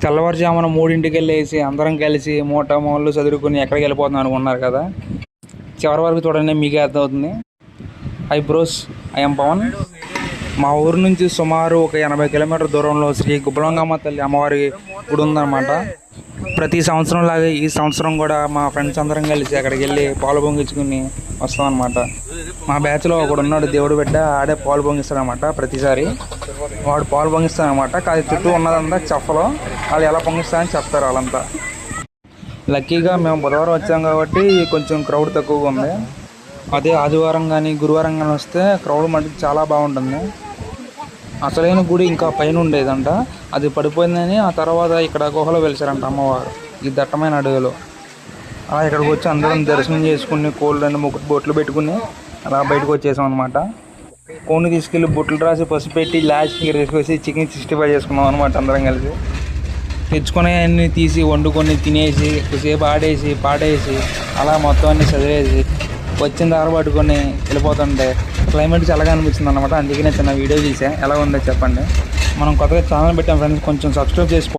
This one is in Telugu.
తెల్లవారుజామున 3ంటికి వెళ్ళేసి అందరం కలిసి మూట మూళ్ళు చదువుకుని ఎక్కడికి వెళ్ళిపోతున్నాం అనుకున్నారు కదా. చివరి వరకు చూడండి, మీకే అర్థమవుతుంది. Hi bros, I'm Pavan. మా ఊరు నుంచి సుమారు ఒక 80 కిలోమీటర్ దూరంలో శ్రీ గుబ్బలంగమ్మ తల్లి అమ్మవారి గుడి ఉందన్నమాట. ప్రతి సంవత్సరం లాగే ఈ సంవత్సరం కూడా మా ఫ్రెండ్స్ అందరం కలిసి అక్కడికి వెళ్ళి పాలు పొంగించుకుని వస్తాం అనమాట. మా బ్యాచ్లో ఒకడు ఉన్నాడు, దేవుడు బిడ్డ, ఆడే పాలు పొంగిస్తాడనమాట. ప్రతిసారి వాడు పాలు పొంగిస్తాడనమాట. కాదు చుట్టూ ఉన్నదంతా చెప్పలో వాళ్ళు ఎలా పొంగిస్తారని చెప్తారు వాళ్ళంతా. లక్కీగా మేము బుధవారం వచ్చాం కాబట్టి కొంచెం క్రౌడ్ తక్కువగా ఉంది. అదే ఆదివారం కానీ గురువారం కానీ వస్తే క్రౌడ్ మటుకు చాలా బాగుంటుంది. అసలైన గుడి ఇంకా పైన ఉండేదంట, అది పడిపోయిందని ఆ తర్వాత ఇక్కడ గుహలో వెలిసారంట అమ్మవారు ఈ దట్టమైన అడవిలో. అలా ఇక్కడికి వచ్చి అందరం దర్శనం చేసుకుని కోళ్ళని ముగ్గురు బొట్లు పెట్టుకుని అలా బయటకు వచ్చేసాం అనమాట. కోడిని తీసుకెళ్ళి బొట్లు రాసి పసుపు పెట్టి లాస్ట్కి వేసి చికెన్ 65 చేసుకున్నాం అనమాట. అందరం కలిసి తెచ్చుకునే అన్నీ తీసి వండుకొని తినేసి కొద్దిసేపు ఆడేసి పాడేసి అలా మొత్తం అన్నీ చదివేసి వచ్చిన దారి పట్టుకొని వెళ్ళిపోతుంటే క్లైమేట్ చల్లగా అనిపించింది అనమాట. అందుకనే చిన్న వీడియో తీసా. ఎలా ఉందో చెప్పండి. మనం కొత్తగా ఛానల్ పెట్టాం ఫ్రెండ్స్, కొంచెం సబ్స్క్రైబ్ చేసుకోండి.